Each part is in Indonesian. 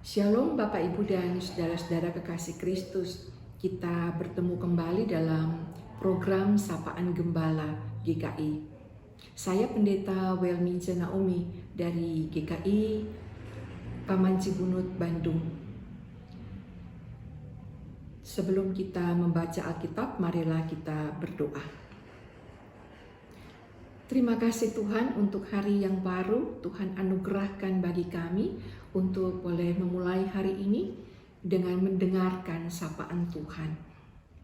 Shalom Bapak Ibu dan saudara-saudara kekasih Kristus. Kita bertemu kembali dalam program Sapaan Gembala GKI. Saya Pendeta Welmince Naomi dari GKI Paman Cibunut, Bandung. Sebelum kita membaca Alkitab, marilah kita berdoa. Terima kasih Tuhan untuk hari yang baru Tuhan anugerahkan bagi kami untuk boleh memulai hari ini dengan mendengarkan sapaan Tuhan.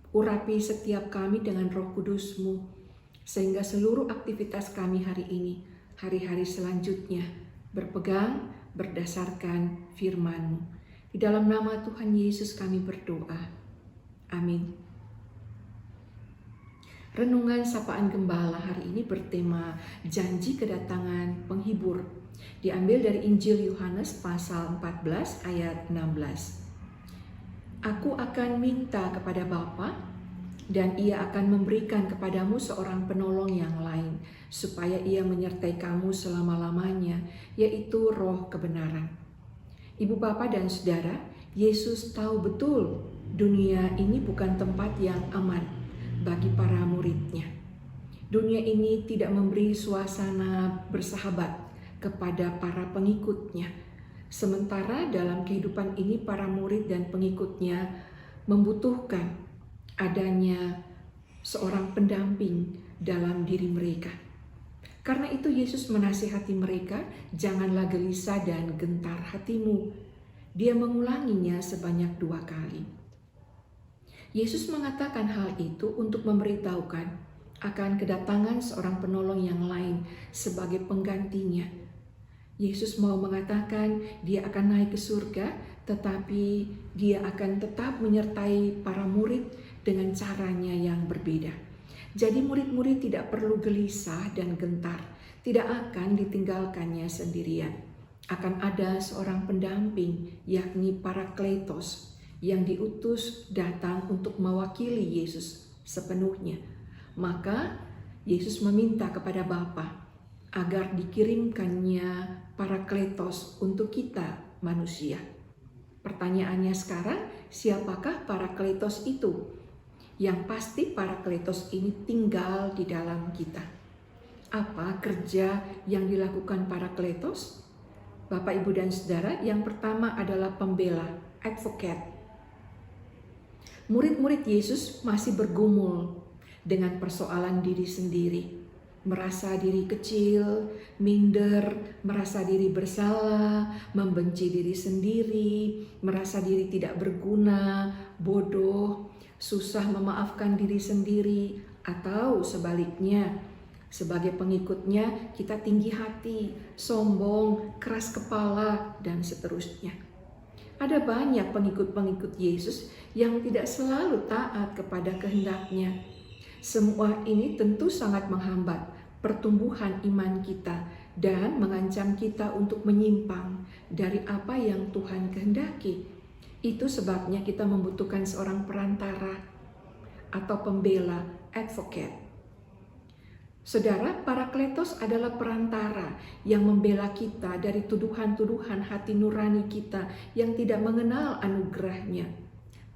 Urapi setiap kami dengan Roh Kudus-Mu, sehingga seluruh aktivitas kami hari ini, hari-hari selanjutnya, berpegang berdasarkan firman-Mu. Di dalam nama Tuhan Yesus kami berdoa. Amin. Renungan Sapaan Gembala hari ini bertema Janji Kedatangan Penghibur. Diambil dari Injil Yohanes pasal 14 ayat 16. Aku akan minta kepada Bapa, dan Ia akan memberikan kepadamu seorang penolong yang lain, supaya Ia menyertai kamu selama-lamanya, yaitu Roh kebenaran. Ibu bapak dan saudara, Yesus tahu betul dunia ini bukan tempat yang aman bagi para muridnya. Dunia ini tidak memberi suasana bersahabat kepada para pengikutnya. Sementara dalam kehidupan ini para murid dan pengikutnya membutuhkan adanya seorang pendamping dalam diri mereka. Karena itu Yesus menasihati mereka, janganlah gelisah dan gentar hatimu. Dia mengulanginya sebanyak 2 kali. Yesus mengatakan hal itu untuk memberitahukan akan kedatangan seorang penolong yang lain sebagai penggantinya. Yesus mau mengatakan dia akan naik ke surga, tetapi dia akan tetap menyertai para murid dengan caranya yang berbeda. Jadi murid-murid tidak perlu gelisah dan gentar, tidak akan ditinggalkannya sendirian. Akan ada seorang pendamping, yakni Parakletos, yang diutus datang untuk mewakili Yesus sepenuhnya. Maka Yesus meminta kepada Bapa agar dikirimkannya Parakletos untuk kita manusia. Pertanyaannya sekarang, siapakah Parakletos itu? Yang pasti Parakletos ini tinggal di dalam kita. Apa kerja yang dilakukan Parakletos? Bapak, Ibu, dan Saudara, yang pertama adalah pembela, advocate. Murid-murid Yesus masih bergumul dengan persoalan diri sendiri. Merasa diri kecil, minder, merasa diri bersalah, membenci diri sendiri, merasa diri tidak berguna, bodoh, susah memaafkan diri sendiri, atau sebaliknya, sebagai pengikutnya kita tinggi hati, sombong, keras kepala, dan seterusnya. Ada banyak pengikut-pengikut Yesus yang tidak selalu taat kepada kehendak-Nya. Semua ini tentu sangat menghambat pertumbuhan iman kita dan mengancam kita untuk menyimpang dari apa yang Tuhan kehendaki. Itu sebabnya kita membutuhkan seorang perantara atau pembela, advocate. Saudara, Parakletos adalah perantara yang membela kita dari tuduhan-tuduhan hati nurani kita yang tidak mengenal anugerah-Nya.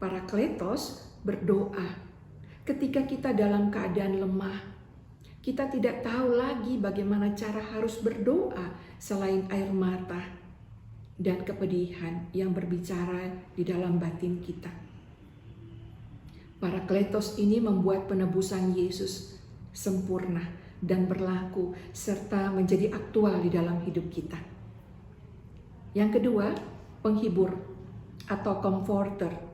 Parakletos berdoa ketika kita dalam keadaan lemah. Kita tidak tahu lagi bagaimana cara harus berdoa selain air mata dan kepedihan yang berbicara di dalam batin kita. Parakletos ini membuat penebusan Yesus sempurna dan berlaku serta menjadi aktual di dalam hidup kita. Yang kedua, penghibur atau comforter.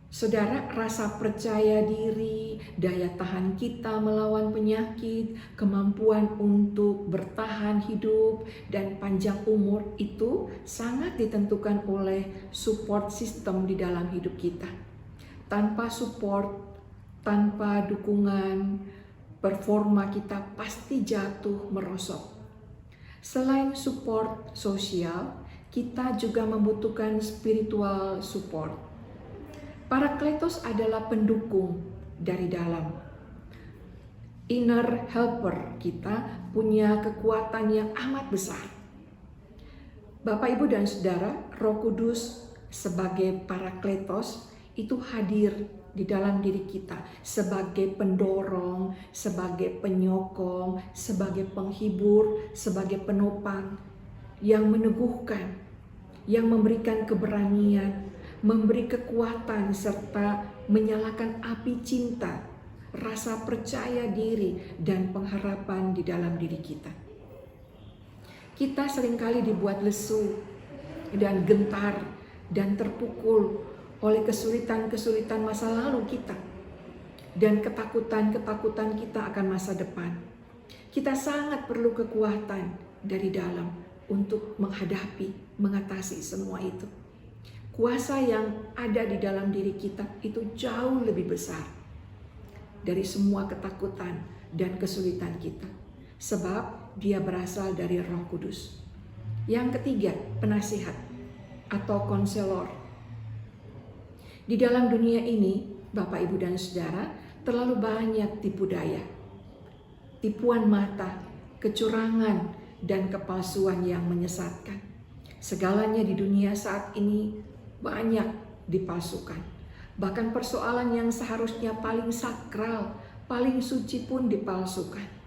Saudara, rasa percaya diri, daya tahan kita melawan penyakit, kemampuan untuk bertahan hidup, dan panjang umur itu sangat ditentukan oleh support system di dalam hidup kita. Tanpa support, tanpa dukungan, performa kita pasti jatuh merosot. Selain support sosial, kita juga membutuhkan spiritual support. Parakletos adalah pendukung dari dalam. Inner helper kita punya kekuatan yang amat besar. Bapak, Ibu, dan Saudara, Roh Kudus sebagai Parakletos itu hadir di dalam diri kita sebagai pendorong, sebagai penyokong, sebagai penghibur, sebagai penopang yang meneguhkan, yang memberikan keberanian, memberi kekuatan serta menyalakan api cinta, rasa percaya diri dan pengharapan di dalam diri kita. Kita seringkali dibuat lesu dan gentar dan terpukul oleh kesulitan-kesulitan masa lalu kita dan ketakutan-ketakutan kita akan masa depan. Kita sangat perlu kekuatan dari dalam untuk menghadapi, mengatasi semua itu. Kuasa yang ada di dalam diri kita itu jauh lebih besar dari semua ketakutan dan kesulitan kita, sebab dia berasal dari Roh Kudus. Yang ketiga, penasihat atau konselor. Di dalam dunia ini, Bapak, Ibu, dan Saudara, terlalu banyak tipu daya, tipuan mata, kecurangan, dan kepalsuan yang menyesatkan. Segalanya di dunia saat ini banyak dipalsukan. Bahkan persoalan yang seharusnya paling sakral, paling suci pun dipalsukan.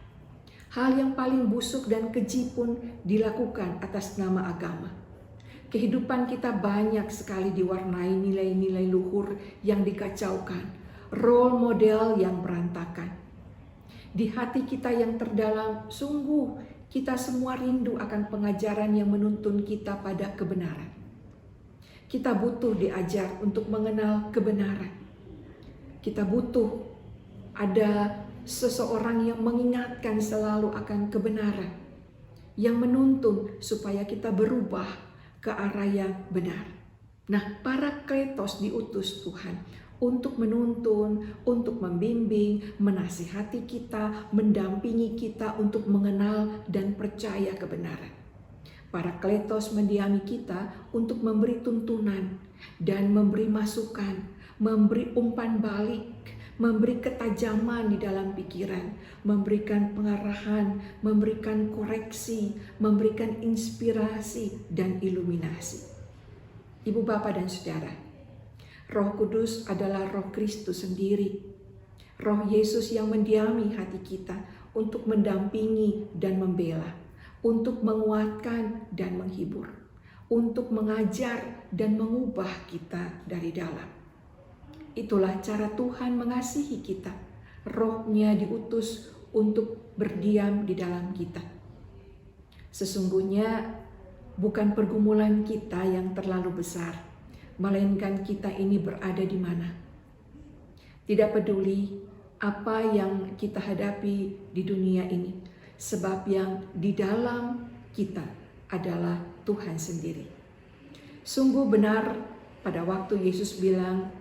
Hal yang paling busuk dan keji pun dilakukan atas nama agama. Kehidupan kita banyak sekali diwarnai nilai-nilai luhur yang dikacaukan, role model yang berantakan. Di hati kita yang terdalam, sungguh kita semua rindu akan pengajaran yang menuntun kita pada kebenaran. Kita butuh diajar untuk mengenal kebenaran. Kita butuh ada seseorang yang mengingatkan selalu akan kebenaran, yang menuntun supaya kita berubah ke arah yang benar. Nah, Parakletos diutus Tuhan untuk menuntun, untuk membimbing, menasihati kita, mendampingi kita untuk mengenal dan percaya kebenaran. Parakletos mendiami kita untuk memberi tuntunan dan memberi masukan, memberi umpan balik, memberi ketajaman di dalam pikiran, memberikan pengarahan, memberikan koreksi, memberikan inspirasi dan iluminasi. Ibu, Bapak, dan Saudara, Roh Kudus adalah Roh Kristus sendiri, Roh Yesus yang mendiami hati kita untuk mendampingi dan membela, untuk menguatkan dan menghibur, untuk mengajar dan mengubah kita dari dalam. Itulah cara Tuhan mengasihi kita. Roh-Nya diutus untuk berdiam di dalam kita. Sesungguhnya bukan pergumulan kita yang terlalu besar, melainkan kita ini berada di mana. Tidak peduli apa yang kita hadapi di dunia ini, sebab yang di dalam kita adalah Tuhan sendiri. Sungguh benar pada waktu Yesus bilang,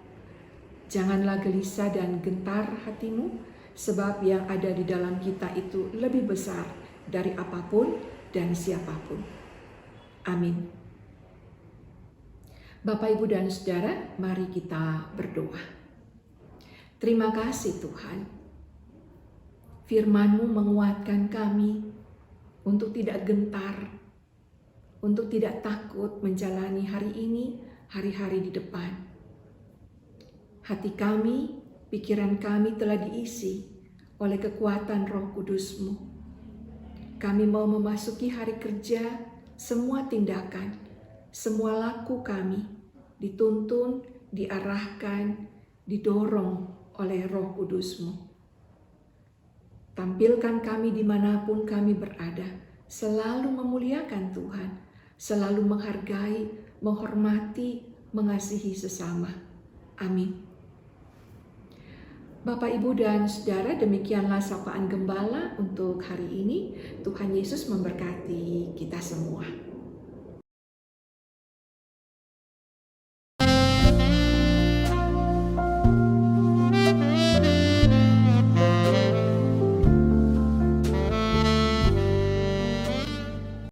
"Janganlah gelisah dan gentar hatimu, sebab yang ada di dalam kita itu lebih besar dari apapun dan siapapun." Amin. Bapak, Ibu, dan Saudara, mari kita berdoa. Terima kasih Tuhan. Firman-Mu menguatkan kami untuk tidak gentar, untuk tidak takut menjalani hari ini, hari-hari di depan. Hati kami, pikiran kami telah diisi oleh kekuatan Roh Kudus-Mu. Kami mau memasuki hari kerja, semua tindakan, semua laku kami dituntun, diarahkan, didorong oleh Roh Kudus-Mu. Tampilkan kami dimanapun kami berada, selalu memuliakan Tuhan, selalu menghargai, menghormati, mengasihi sesama. Amin. Bapak, Ibu, dan Saudara, demikianlah sapaan Gembala untuk hari ini. Tuhan Yesus memberkati kita semua.